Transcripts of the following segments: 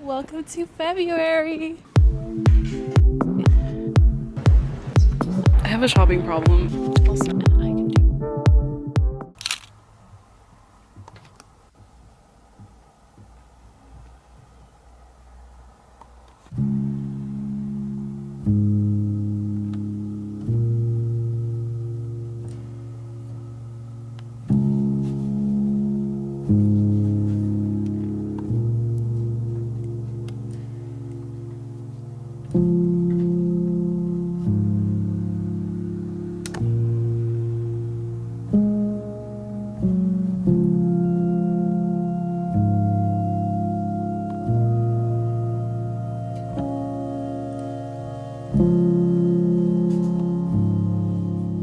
Welcome to February. I have a shopping problem. Also, I can do.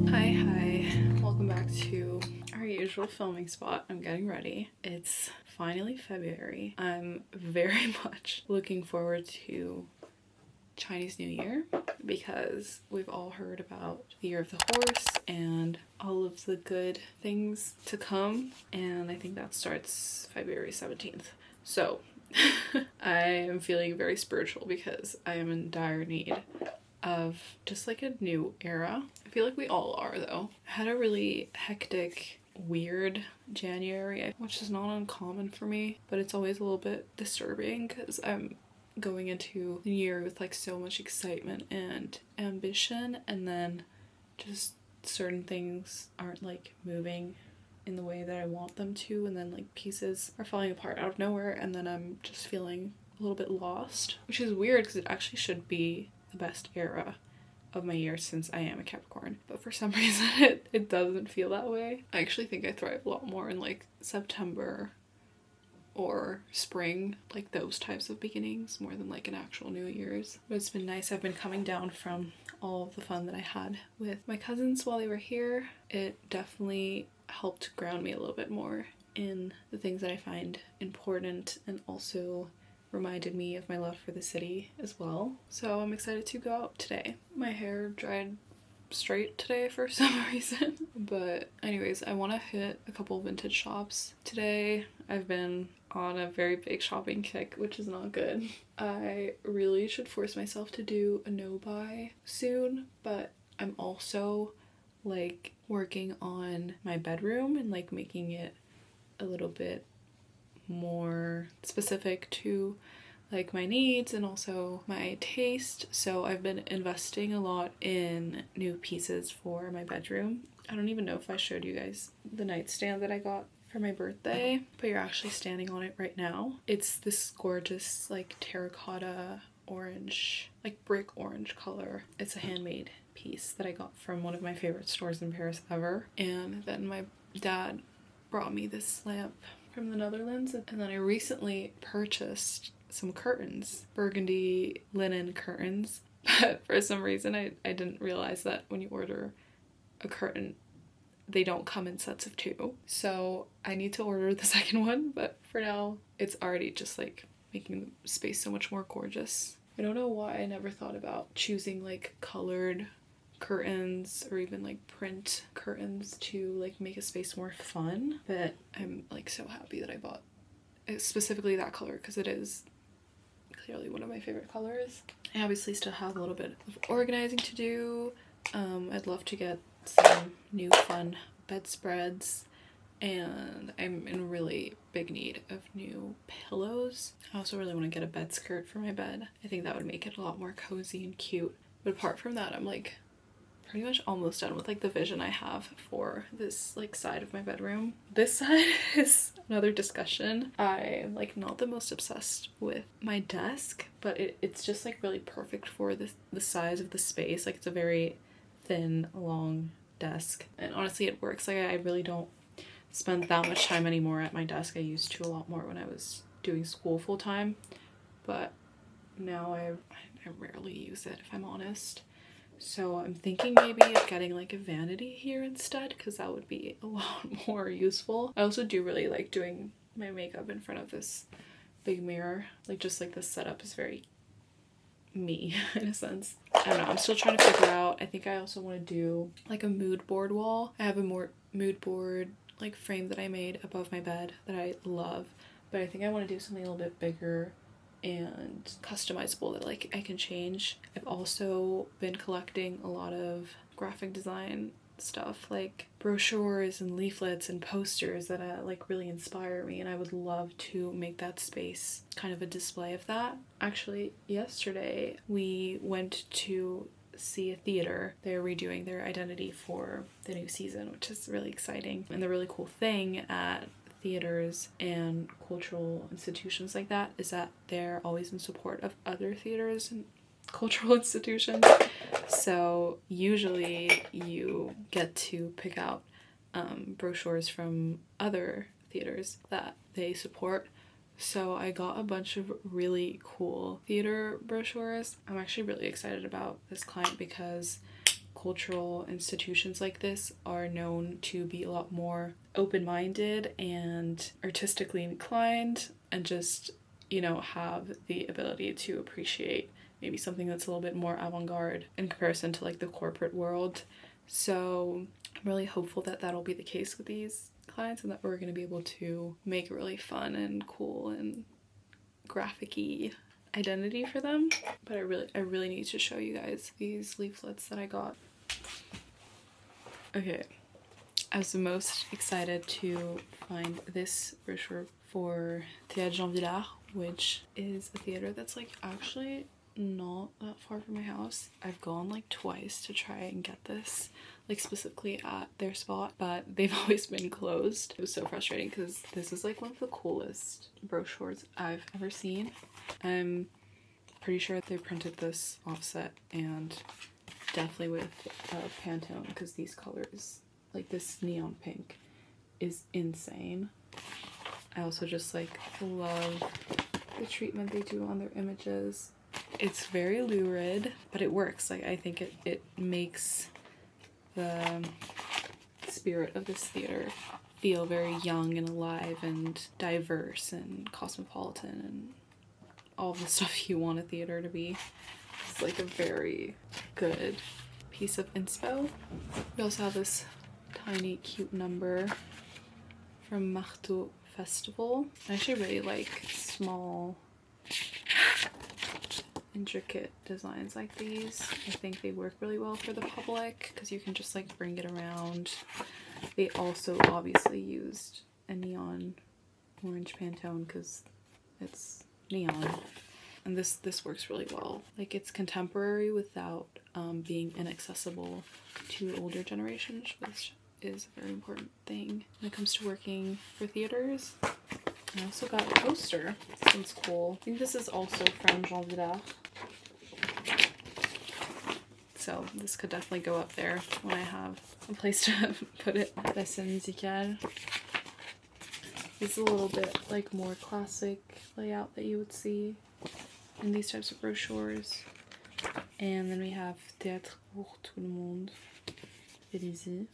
Hi. Welcome back to our usual filming spot. I'm getting ready. It's finally February. I'm very much looking forward to Chinese New Year because we've all heard about the Year of the Horse and all of the good things to come, and I think that starts February 17th. So I am feeling very spiritual because I am in dire need of just like a new era. I feel like we all are though. I had a really hectic, weird January, which is not uncommon for me, but it's always a little bit disturbing because I'm going into the year with like so much excitement and ambition, and then just certain things aren't like moving in the way that I want them to, and then like pieces are falling apart out of nowhere, and then I'm just feeling a little bit lost, which is weird because it actually should be the best era of my year since I am a Capricorn, but for some reason it doesn't feel that way. I actually think I thrive a lot more in like September or spring, like those types of beginnings, more than like an actual New Year's. But it's been nice. I've been coming down from all of the fun that I had with my cousins while they were here. It definitely helped ground me a little bit more in the things that I find important, and also reminded me of my love for the city as well. So I'm excited to go out today. My hair dried straight today for some reason. But anyways, I want to hit a couple vintage shops today. I've been on a very big shopping kick, which is not good. I really should force myself to do a no buy soon, but I'm also like working on my bedroom and like making it a little bit more specific to like my needs and also my taste. So I've been investing a lot in new pieces for my bedroom. I don't even know if I showed you guys the nightstand that I got for my birthday, but you're actually standing on it right now. It's this gorgeous like terracotta orange, like brick orange color. It's a handmade piece that I got from one of my favorite stores in Paris ever. And then my dad brought me this lamp from the Netherlands, and then I recently purchased some curtains, burgundy linen curtains, but for some reason I didn't realize that when you order a curtain they don't come in sets of two, so I need to order the second one, but for now it's already just like making the space so much more gorgeous. I don't know why I never thought about choosing like colored curtains or even like print curtains to like make a space more fun, but I'm like so happy that I bought specifically that color because it is clearly one of my favorite colors. I obviously still have a little bit of organizing to do. I'd love to get some new fun bedspreads, and I'm in really big need of new pillows. I also really want to get a bed skirt for my bed. I think that would make it a lot more cozy and cute. But apart from that, I'm like pretty much almost done with like the vision I have for this like side of my bedroom. This side is another discussion. I'm like not the most obsessed with my desk, but it's just like really perfect for the size of the space. Like it's a very thin, long desk, and honestly it works. Like I really don't spend that much time anymore at my desk. I used to a lot more when I was doing school full time, but now I rarely use it if I'm honest. So I'm thinking maybe of getting like a vanity here instead, because that would be a lot more useful. I also do really like doing my makeup in front of this big mirror. Like just like this setup is very me in a sense. I don't know, I'm still trying to figure out. I think I also want to do like a mood board wall. I have a more mood board like frame that I made above my bed that I love, but I think I want to do something a little bit bigger and customizable that like I can change. I've also been collecting a lot of graphic design stuff, like brochures and leaflets and posters that like really inspire me, and I would love to make that space kind of a display of that. Actually, yesterday we went to see a theater. They're redoing their identity for the new season, which is really exciting. And the really cool thing at theaters and cultural institutions like that is that they're always in support of other theaters and cultural institutions. So usually you get to pick out brochures from other theaters that they support. So I got a bunch of really cool theater brochures. I'm actually really excited about this client because cultural institutions like this are known to be a lot more open-minded and artistically inclined, and just, you know, have the ability to appreciate maybe something that's a little bit more avant-garde in comparison to like the corporate world. So I'm really hopeful that that'll be the case with these clients, and that we're going to be able to make a really fun and cool and graphic-y identity for them. But I really need to show you guys these leaflets that I got. Okay, I was the most excited to find this brochure for Théâtre Jean Villard, which is a theater that's like actually not that far from my house. I've gone like twice to try and get this, like specifically at their spot, but they've always been closed. It was so frustrating because this is like one of the coolest brochures I've ever seen. I'm pretty sure they printed this offset and definitely with Pantone, because these colors, like this neon pink, is insane. I also just like love the treatment they do on their images. It's very lurid, but it works. Like I think it makes the spirit of this theater feel very young and alive and diverse and cosmopolitan and all the stuff you want a theater to be. It's like a very good piece of inspo. We also have this tiny cute number from Marteau Festival. I actually really like small intricate designs like these. I think they work really well for the public because you can just like bring it around. They also obviously used a neon orange Pantone because it's neon, and this works really well. Like it's contemporary without being inaccessible to older generations, which is a very important thing when it comes to working for theaters. I also got a poster. This one's cool. I think this is also from Jean Villard. So this could definitely go up there when I have a place to put it. La scène musicale. It's a little bit like more classic layout that you would see in these types of brochures. And then we have Théâtre pour tout le monde. Élysée.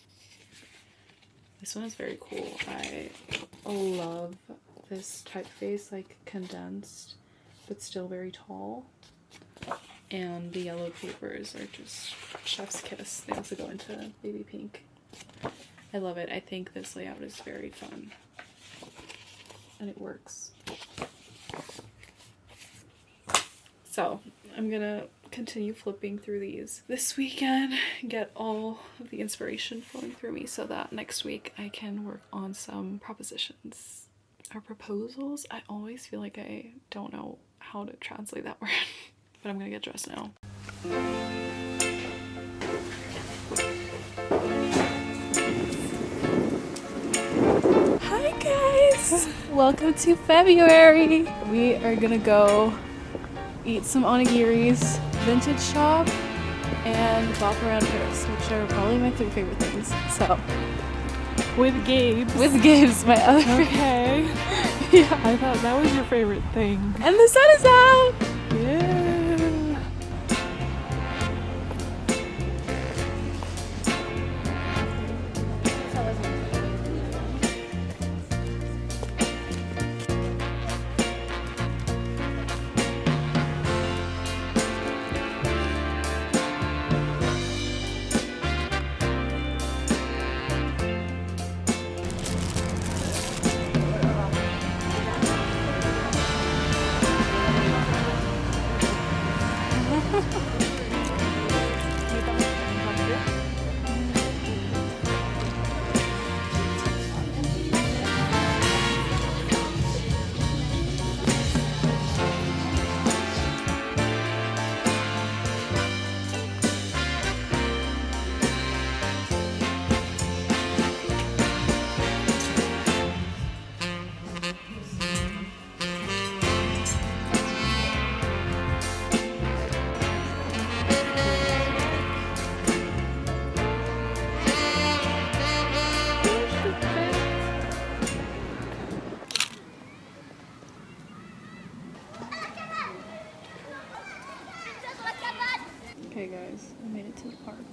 This one is very cool. I love this typeface, like condensed but still very tall. And the yellow papers are just chef's kiss. They also go into baby pink. I love it. I think this layout is very fun and it works. So I'm gonna continue flipping through these this weekend, get all of the inspiration flowing through me so that next week I can work on some propositions or proposals. I always feel like I don't know how to translate that word, but I'm gonna get dressed now. Hi guys! Welcome to February! We are gonna go eat some onigiris, vintage shop, and bop around Paris, which are probably my three favorite things. So, with Gabe's. with Gabe's, my other Okay. yeah. I thought that was your favorite thing. And the sun is out! Yeah. Okay guys, I made it to the park.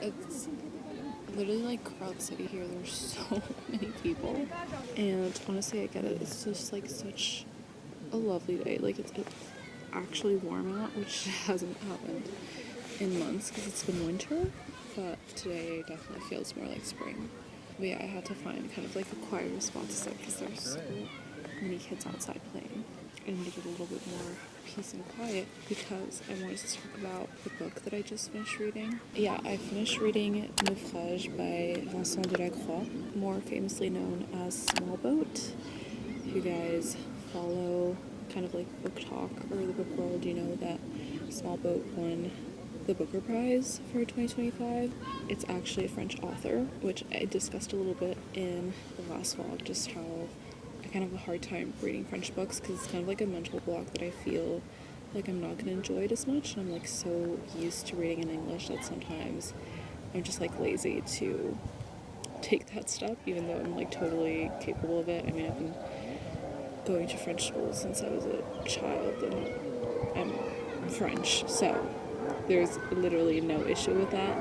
It's literally like crowd city here. There's so many people. And honestly, I get it. It's just like such a lovely day. Like it's actually warm out, which hasn't happened in months because it's been winter. But today definitely feels more like spring. But yeah, I had to find kind of like a quieter spot to sit because there's so many kids outside playing. I needed a little bit more peace and quiet because I wanted to talk about the book that I just finished reading. Yeah, I finished reading Naufrage by Vincent Delacroix, more famously known as Small Boat. If you guys follow kind of like book talk or the book world, you know that Small Boat won the Booker Prize for 2025. It's actually a French author, which I discussed a little bit in the last vlog, just how I kind of have a hard time reading French books because it's kind of like a mental block that I feel like I'm not going to enjoy it as much. And I'm like so used to reading in English that sometimes I'm just like lazy to take that step, even though I'm like totally capable of it. I mean, I've been going to French school since I was a child and I'm French, so there's literally no issue with that.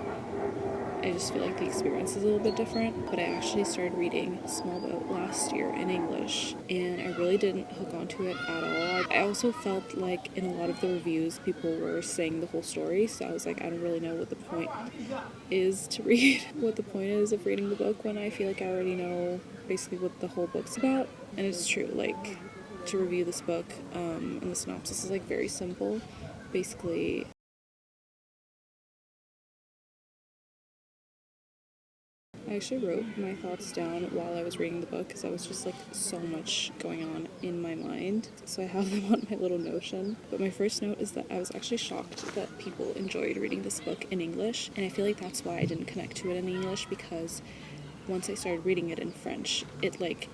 I just feel like the experience is a little bit different, but I actually started reading Small Boat last year in English, and I really didn't hook onto it at all. I also felt like in a lot of the reviews, people were saying the whole story, so I was like, I don't really know what the point is to read, what the point is of reading the book when I feel like I already know basically what the whole book's about. And it's true, like, to review this book, and the synopsis is like very simple. Basically, I actually wrote my thoughts down while I was reading the book because I was just like so much going on in my mind. So I have them on my little Notion. But my first note is that I was actually shocked that people enjoyed reading this book in English. And I feel like that's why I didn't connect to it in English, because once I started reading it in French, it like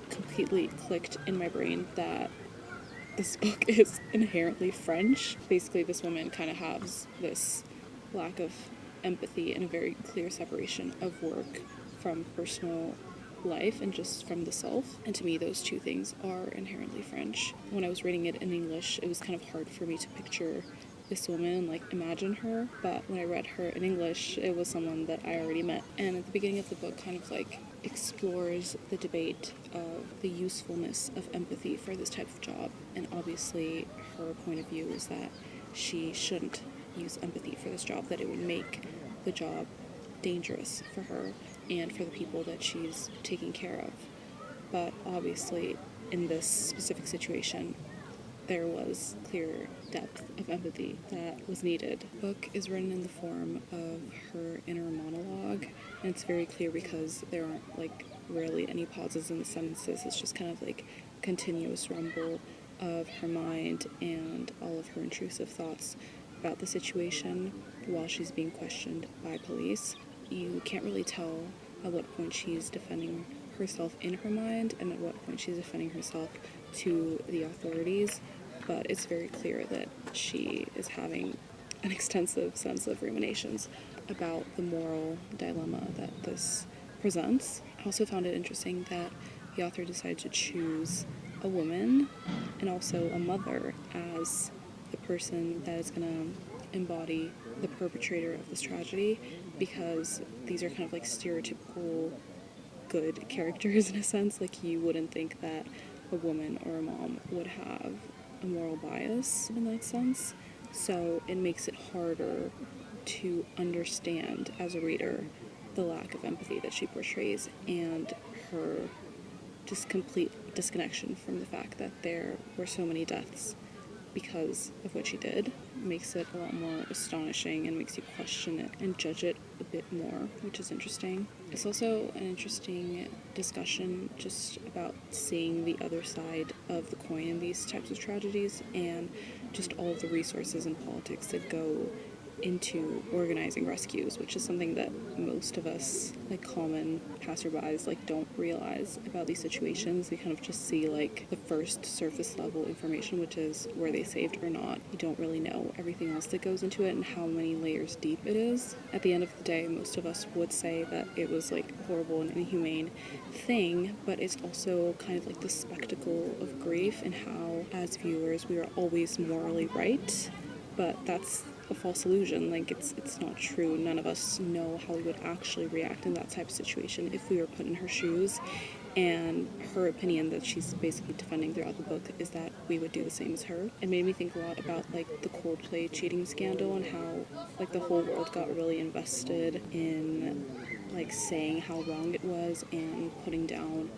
completely clicked in my brain that this book is inherently French. Basically, this woman kind of has this lack of empathy and a very clear separation of work from personal life and just from the self. And to me, those two things are inherently French. When I was reading it in English, it was kind of hard for me to picture this woman, like imagine her, but when I read her in English, it was someone that I already met. And at the beginning of the book kind of like explores the debate of the usefulness of empathy for this type of job. And obviously her point of view is that she shouldn't use empathy for this job, that it would make the job dangerous for her and for the people that she's taking care of. But obviously in this specific situation, there was clear depth of empathy that was needed. The book is written in the form of her inner monologue, and it's very clear because there aren't like rarely any pauses in the sentences. It's just kind of like a continuous rumble of her mind and all of her intrusive thoughts about the situation while she's being questioned by police. You can't really tell at what point she's defending herself in her mind and at what point she's defending herself to the authorities, but it's very clear that she is having an extensive sense of ruminations about the moral dilemma that this presents. I also found it interesting that the author decided to choose a woman and also a mother as the person that is going to embody the perpetrator of this tragedy, because these are kind of like stereotypical good characters in a sense. Like, you wouldn't think that a woman or a mom would have a moral bias in that sense. So it makes it harder to understand as a reader the lack of empathy that she portrays and her just complete disconnection from the fact that there were so many deaths because of what she did. It makes it a lot more astonishing and makes you question it and judge it a bit more, which is interesting. It's also an interesting discussion just about seeing the other side of the coin in these types of tragedies and just all of the resources and politics that go into organizing rescues, which is something that most of us, like common passerbys, like don't realize about these situations. We kind of just see like the first surface level information, which is were they saved or not. You don't really know everything else that goes into it and how many layers deep it is. At the end of the day, most of us would say that it was like horrible and inhumane thing, but it's also kind of like the spectacle of grief and how as viewers we are always morally right, but that's a false illusion. Like, it's not true. None of us know how we would actually react in that type of situation if we were put in her shoes. And her opinion that she's basically defending throughout the book is that we would do the same as her. It made me think a lot about like the Coldplay cheating scandal and how like the whole world got really invested in like saying how wrong it was and putting down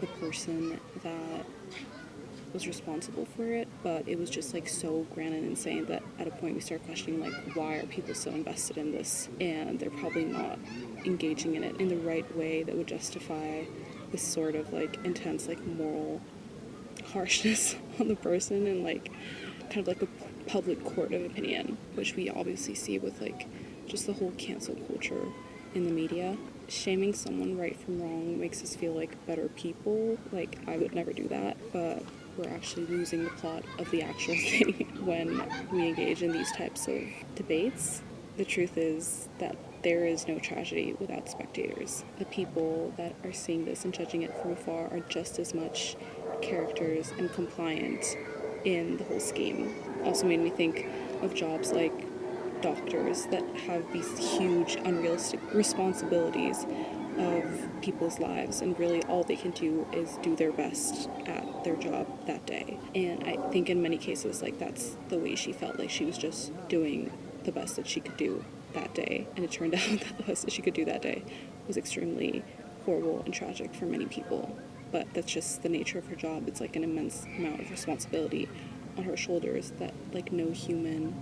the person that was responsible for it, but it was just like so grand and insane that at a point we start questioning like, why are people so invested in this? And they're probably not engaging in it in the right way that would justify this sort of like intense like moral harshness on the person, and like kind of like a public court of opinion, which we obviously see with like just the whole cancel culture in the media. Shaming someone right from wrong makes us feel like better people. Like, I would never do that, but we're actually losing the plot of the actual thing when we engage in these types of debates. The truth is that there is no tragedy without spectators. The people that are seeing this and judging it from afar are just as much characters and compliant in the whole scheme. Also made me think of jobs like doctors that have these huge unrealistic responsibilities of people's lives, and really all they can do is do their best at their job that day. And I think in many cases like that's the way she felt, like she was just doing the best that she could do that day, and it turned out that the best that she could do that day was extremely horrible and tragic for many people. But that's just the nature of her job. It's like an immense amount of responsibility on her shoulders that like no human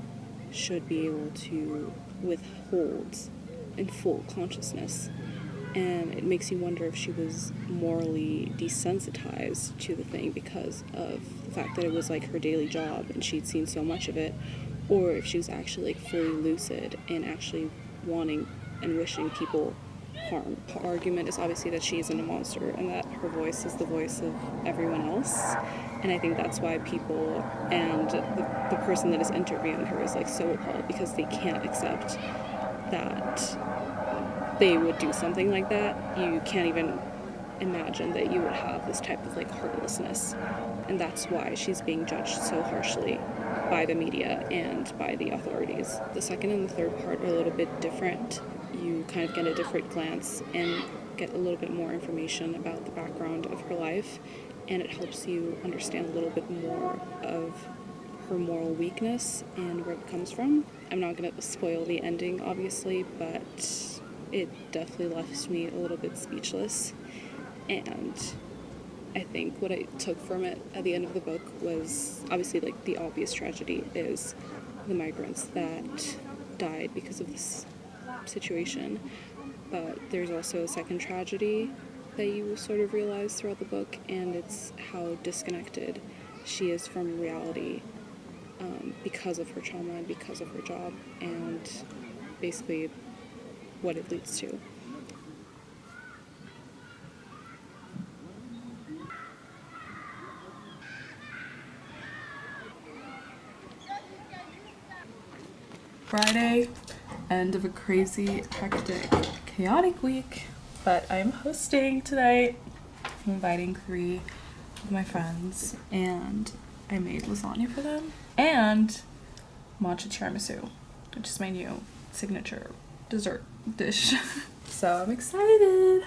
should be able to withhold in full consciousness. And it makes you wonder if she was morally desensitized to the thing because of the fact that it was like her daily job and she'd seen so much of it, or if she was actually like fully lucid and actually wanting and wishing people harm. Her argument is obviously that she isn't a monster and that her voice is the voice of everyone else. And I think that's why people and the person that is interviewing her is like so appalled, because they can't accept that they would do something like that. You can't even imagine that you would have this type of like heartlessness. And that's why she's being judged so harshly by the media and by the authorities. The second and the third part are a little bit different. You kind of get a different glance and get a little bit more information about the background of her life, and it helps you understand a little bit more of her moral weakness and where it comes from. I'm not going to spoil the ending, obviously, but it definitely left me a little bit speechless. And I think what I took from it at the end of the book was obviously like the obvious tragedy is the migrants that died because of this situation, but there's also a second tragedy that you sort of realize throughout the book, and it's how disconnected she is from reality because of her trauma and because of her job, and basically what it leads to. Friday, end of a crazy, hectic, chaotic week, but I'm hosting tonight. I'm inviting 3 of my friends, and I made lasagna for them, and matcha tiramisu, which is my new signature dessert dish. So I'm excited.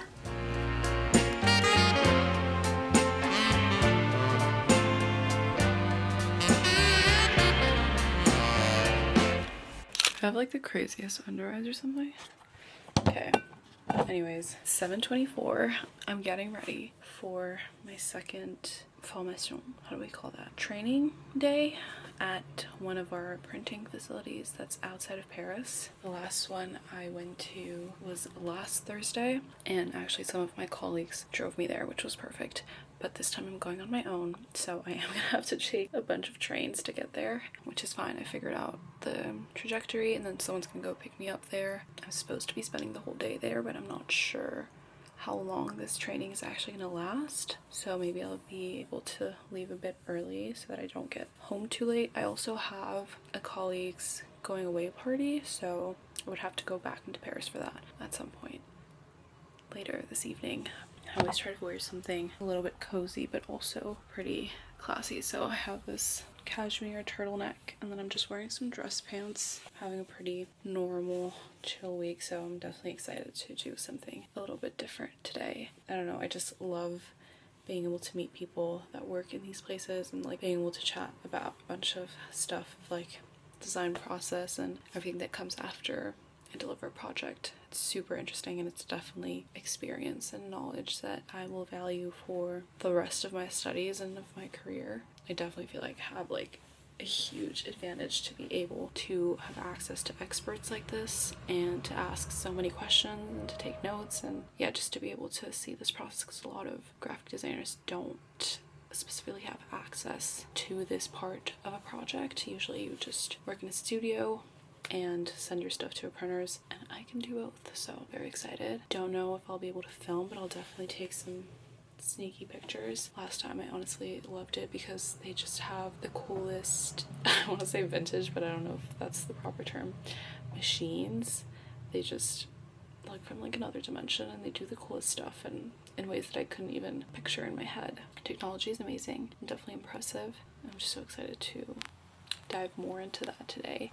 I have like the craziest under eyes or something. Okay. Anyways, 7:24. I'm getting ready for my second formation. How do we call that? Training day at one of our printing facilities that's outside of Paris. The last one I went to was last Thursday, and actually some of my colleagues drove me there, which was perfect. But this time I'm going on my own, so I am gonna have to take a bunch of trains to get there, which is fine. I figured out the trajectory, and then someone's gonna go pick me up there. I'm supposed to be spending the whole day there, but I'm not sure how long this training is actually gonna last, so maybe I'll be able to leave a bit early so that I don't get home too late. I also have a colleague's going away party, so I would have to go back into Paris for that at some point later this evening. I always try to wear something a little bit cozy but also pretty classy, so I have this cashmere turtleneck, and then I'm just wearing some dress pants. Having a pretty normal chill week, so I'm definitely excited to do something a little bit different today. I don't know, I just love being able to meet people that work in these places and like being able to chat about a bunch of stuff like design process and everything that comes after I deliver a project. It's super interesting, and it's definitely experience and knowledge that I will value for the rest of my studies and of my career. I definitely feel like I have like a huge advantage to be able to have access to experts like this and to ask so many questions and to take notes, and yeah, just to be able to see this process, because a lot of graphic designers don't specifically have access to this part of a project. Usually you just work in a studio and send your stuff to printers, and I can do both, so very excited. Don't know if I'll be able to film, but I'll definitely take some sneaky pictures. Last time I honestly loved it because they just have the coolest, I want to say vintage, but I don't know if that's the proper term, machines. They just look from like another dimension, and they do the coolest stuff and in ways that I couldn't even picture in my head. Technology is amazing and definitely impressive. I'm just so excited to dive more into that today.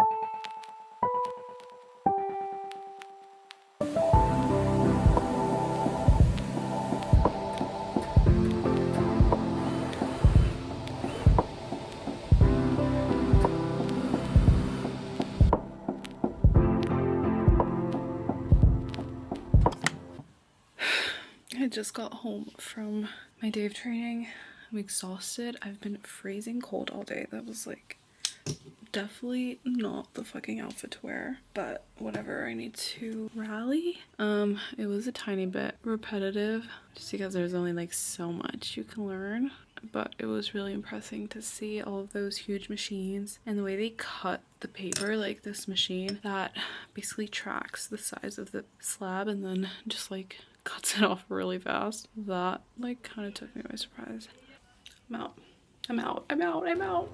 I just got home from my day of training. I'm exhausted. I've been freezing cold all day. That was like definitely not the fucking outfit to wear, but whatever. I need to rally. It was a tiny bit repetitive just because there's only like so much you can learn, but it was really impressive to see all of those huge machines and the way they cut the paper. Like this machine that basically tracks the size of the slab and then just like cuts it off really fast. That like kind of took me by surprise. I'm out. I'm out. I'm out. I'm out.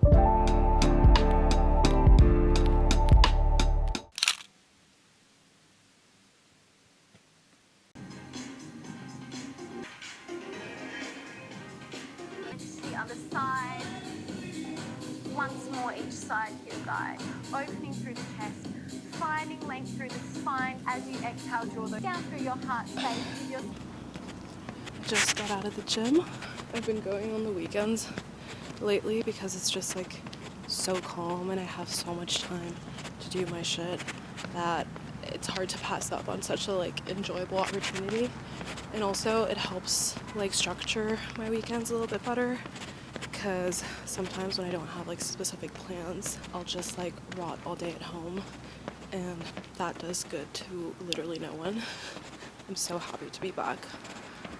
The other side. Once more each side here, guys. Opening through the chest, finding length through the spine. As you exhale, draw those down through your heart space. Just got out of the gym. I've been going on the weekends lately because it's just like so calm and I have so much time to do my shit that it's hard to pass up on such a like enjoyable opportunity. And also it helps like structure my weekends a little bit better, because sometimes when I don't have like specific plans, I'll just like rot all day at home, and that does good to literally no one. I'm so happy to be back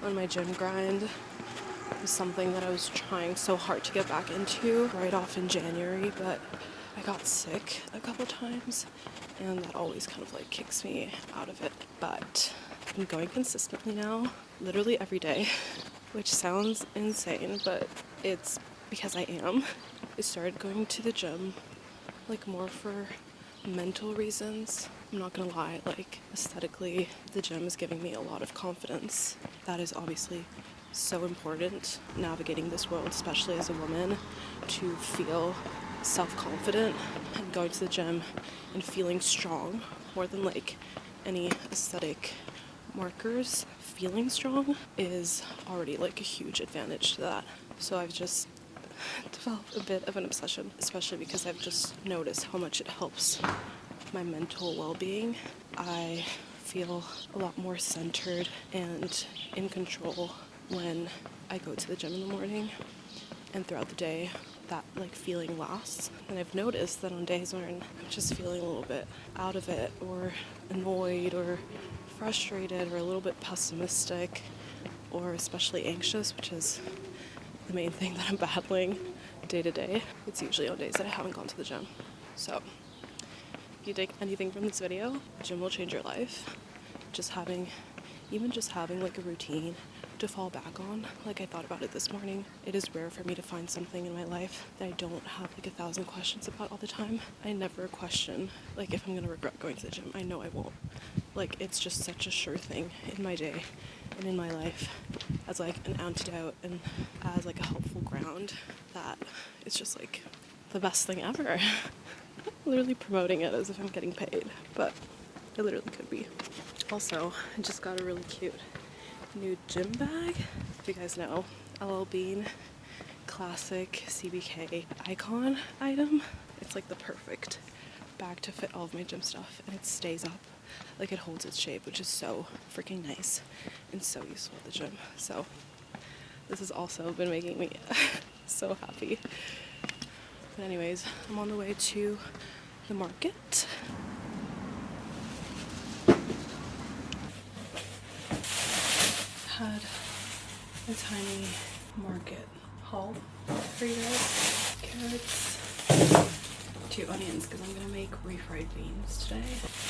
on my gym grind. It was something that I was trying so hard to get back into right off in January, but I got sick a couple times and that always kind of like kicks me out of it. But I've been going consistently now, literally every day, which sounds insane, but it's because I am. I started going to the gym like more for mental reasons. I'm not gonna lie, like aesthetically, the gym is giving me a lot of confidence. That is obviously so important navigating this world, especially as a woman, to feel self-confident and going to the gym and feeling strong more than like any aesthetic markers. Feeling strong is already like a huge advantage to that. So I've just developed a bit of an obsession, especially because I've just noticed how much it helps my mental well-being. I feel a lot more centered and in control when I go to the gym in the morning, and throughout the day that like feeling lasts. And I've noticed that on days when I'm just feeling a little bit out of it or annoyed or frustrated or a little bit pessimistic or especially anxious, which is the main thing that I'm battling day to day, it's usually on days that I haven't gone to the gym. So if you take anything from this video, the gym will change your life. Even just having like a routine to fall back on. Like I thought about it this morning. It is rare for me to find something in my life that I don't have like 1,000 questions about all the time. I never question like if I'm gonna regret going to the gym. I know I won't. Like it's just such a sure thing in my day and in my life as like an antidote and as like a helpful ground that it's just like the best thing ever. Literally promoting it as if I'm getting paid, but it literally could be. Also, I just got a really cute new gym bag. If you guys know, LL Bean classic CBK icon item. It's like the perfect bag to fit all of my gym stuff, and it stays up. Like, it holds its shape, which is so freaking nice and so useful at the gym. So this has also been making me so happy. But anyways, I'm on the way to the market. Had a tiny market haul for you guys. Carrots, 2 onions because I'm gonna make refried beans today.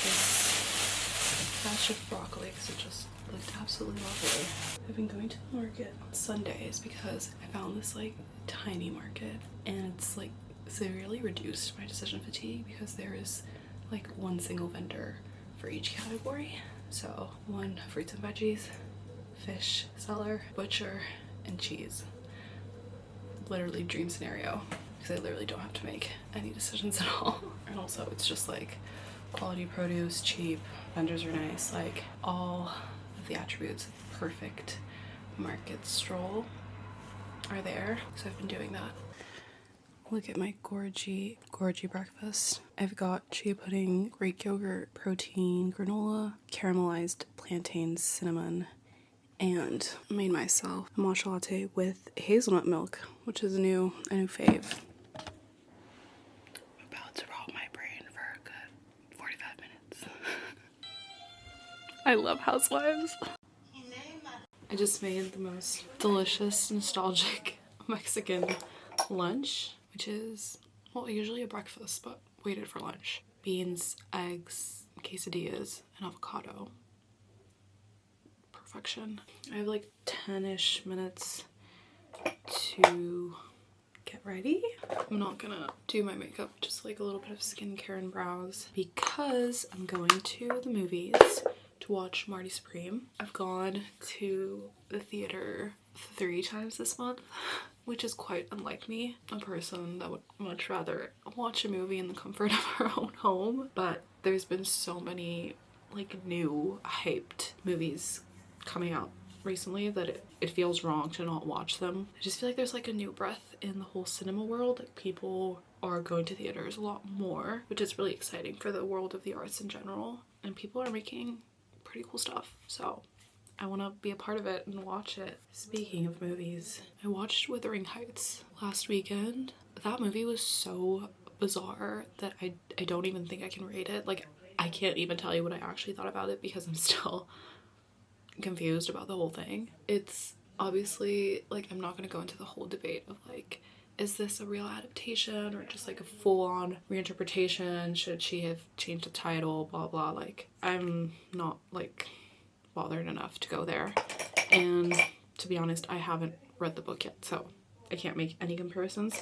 This batch of broccoli because it just looked absolutely lovely. I've been going to the market on Sundays because I found this like tiny market, and it's like severely reduced my decision fatigue because there is like one single vendor for each category. So 1 fruits and veggies, fish seller, butcher, and cheese. Literally dream scenario because I literally don't have to make any decisions at all. And also it's just like quality produce, cheap, vendors are nice, like all of the attributes of perfect market stroll are there. So I've been doing that. Look at my gorgy breakfast. I've got chia pudding, Greek yogurt, protein, granola, caramelized plantains, cinnamon, and made myself a matcha latte with hazelnut milk, which is a new fave. I'm about to rob my brain for a good 45 minutes. I love Housewives. I just made the most delicious, nostalgic Mexican lunch, which is, well, usually a breakfast, but waited for lunch. Beans, eggs, quesadillas, and avocado. Perfection. I have like 10-ish minutes to get ready. I'm not gonna do my makeup, just like a little bit of skincare and brows, because I'm going to the movies to watch Marty Supreme. I've gone to the theater 3 times this month, which is quite unlike me, a person that would much rather watch a movie in the comfort of her own home. But there's been so many like new hyped movies coming out recently that it feels wrong to not watch them. I just feel like there's like a new breath in the whole cinema world. Like, people are going to theaters a lot more, which is really exciting for the world of the arts in general, and people are making pretty cool stuff, so I want to be a part of it and watch it. Speaking of movies, I watched Wuthering Heights last weekend. That movie was so bizarre that I don't even think I can rate it. Like, I can't even tell you what I actually thought about it because I'm still confused about the whole thing. It's obviously, like, I'm not gonna go into the whole debate of like, is this a real adaptation or just like a full-on reinterpretation? Should she have changed the title? Blah blah. Like, I'm not like bothered enough to go there, and to be honest, I haven't read the book yet, so I can't make any comparisons.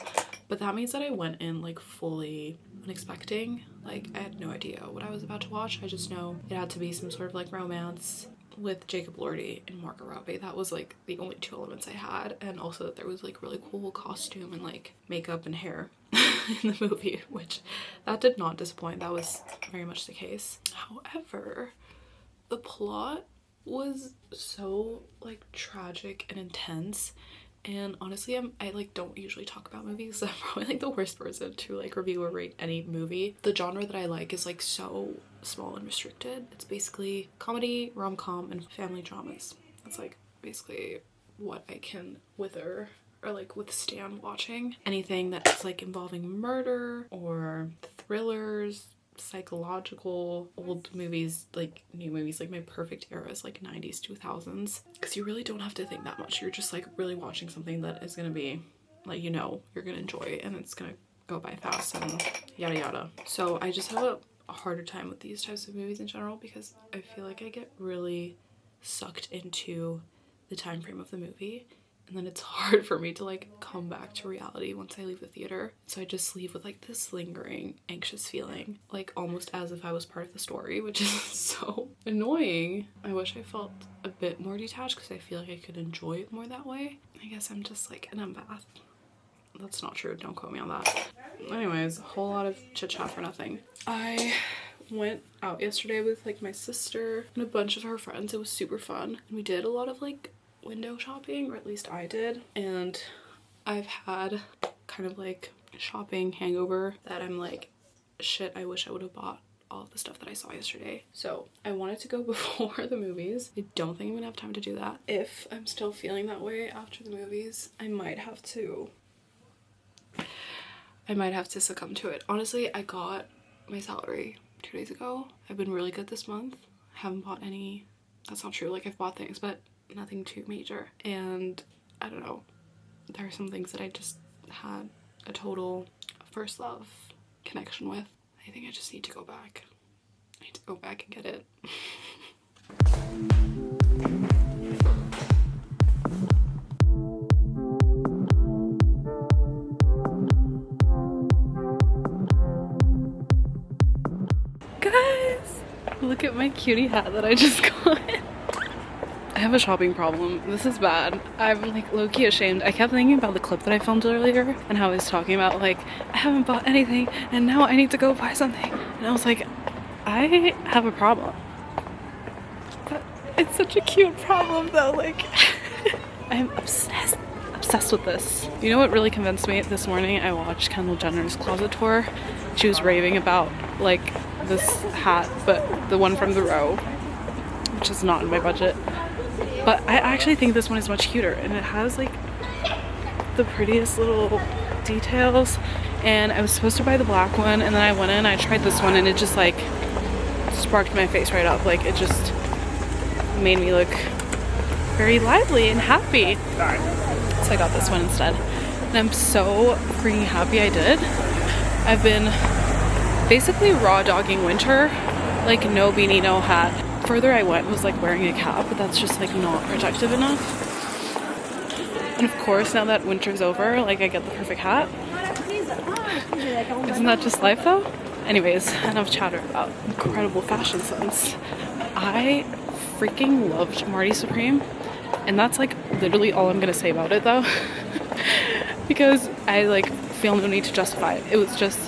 But that means that I went in like fully unexpecting. Like, I had no idea what I was about to watch. I just know it had to be some sort of like romance with Jacob Elordi and Margot Robbie. That was like the only 2 elements I had, and also that there was like really cool costume and like makeup and hair in the movie, which that did not disappoint. That was very much the case. However, the plot was so like tragic and intense, and honestly I like don't usually talk about movies, so I'm probably like the worst person to like review or rate any movie. The genre that I like is like so small and restricted. It's basically comedy, rom-com, and family dramas. That's like basically what I can wither or like withstand watching. Anything that's like involving murder or thrillers, psychological, old movies, like new movies, like my perfect era is like 90s, 2000s, because you really don't have to think that much. You're just like really watching something that is gonna be like, you know, you're gonna enjoy, and it's gonna go by fast and yada yada. So I just have a harder time with these types of movies in general because I feel like I get really sucked into the time frame of the movie, and then it's hard for me to like come back to reality once I leave the theater. So I just leave with like this lingering anxious feeling, like almost as if I was part of the story, which is so annoying. I wish I felt a bit more detached because I feel like I could enjoy it more that way. I guess I'm just like an empath. That's not true, don't quote me on that. Anyways, a whole lot of chit chat for nothing. I went out yesterday with like my sister and a bunch of her friends. It was super fun. And we did a lot of like window shopping, or at least I did. And I've had kind of like shopping hangover that I'm like, shit, I wish I would have bought all of the stuff that I saw yesterday. So I wanted to go before the movies. I don't think I'm gonna have time to do that. If I'm still feeling that way after the movies, I might have to succumb to it. Honestly, I got my salary 2 days ago. I've been really good this month. I haven't bought any, that's not true, like I've bought things, but nothing too major. And I don't know, there are some things that I just had a total first love connection with. I think I just need to go back. I need to go back and get it. Guys, look at my cutie hat that I just got. I have a shopping problem. This is bad. I'm like low-key ashamed. I kept thinking about the clip that I filmed earlier and how I was talking about like, I haven't bought anything and now I need to go buy something. And I was like, I have a problem. But it's such a cute problem though, like I'm obsessed with this. You know what really convinced me? This morning I watched Kendall Jenner's closet tour. She was raving about like this hat, but the one from the row, which is not in my budget. But I actually think this one is much cuter, and it has like the prettiest little details. And I was supposed to buy the black one, and then I went in, I tried this one, and it just like sparked my face right up. Like it just made me look very lively and happy. So I got this one instead. And I'm so freaking happy I did. I've been basically raw dogging winter, like no beanie, no hat. Further I went was like wearing a cap, but that's just like not protective enough. And of course, now that winter's over, like I get the perfect hat. Isn't that just life though? Anyways, enough chatter about incredible fashion sense. I freaking loved Marty Supreme, and that's like literally all I'm gonna say about it though. Because I like feel no need to justify it. It was just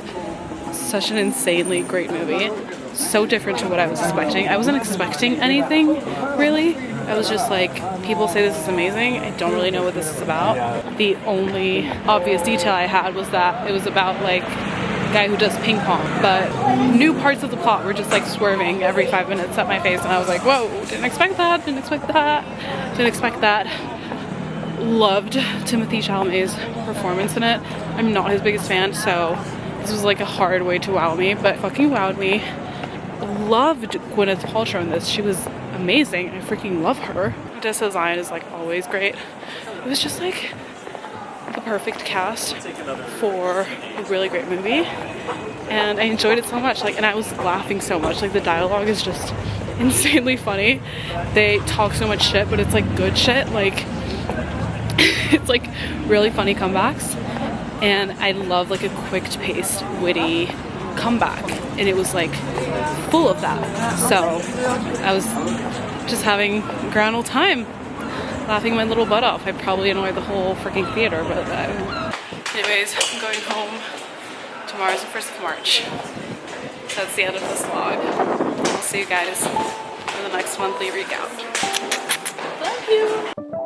such an insanely great movie. So different to what I was expecting. I wasn't expecting anything really. I was just like, people say this is amazing. I don't really know what this is about. The only obvious detail I had was that it was about like a guy who does ping pong, but new parts of the plot were just like swerving every 5 minutes at my face, and I was like, whoa, didn't expect that, didn't expect that, didn't expect that. Loved Timothée Chalamet's performance in it. I'm not his biggest fan, so this was like a hard way to wow me, but fucking wowed me. Loved Gwyneth Paltrow in this. She was amazing. I freaking love her. Odessa Zion is like always great. It was just like the perfect cast for a really great movie, and I enjoyed it so much. Like, and I was laughing so much. Like the dialogue is just insanely funny. They talk so much shit, but it's like good shit. Like it's like really funny comebacks, and I love like a quick-paced, witty comeback, and it was like full of that. So I was just having a grand old time, laughing my little butt off. I probably annoyed the whole freaking theater, but anyways, I'm going home. Tomorrow's the 1st of March. So that's the end of this vlog. I'll see you guys in the next monthly recap. Love you!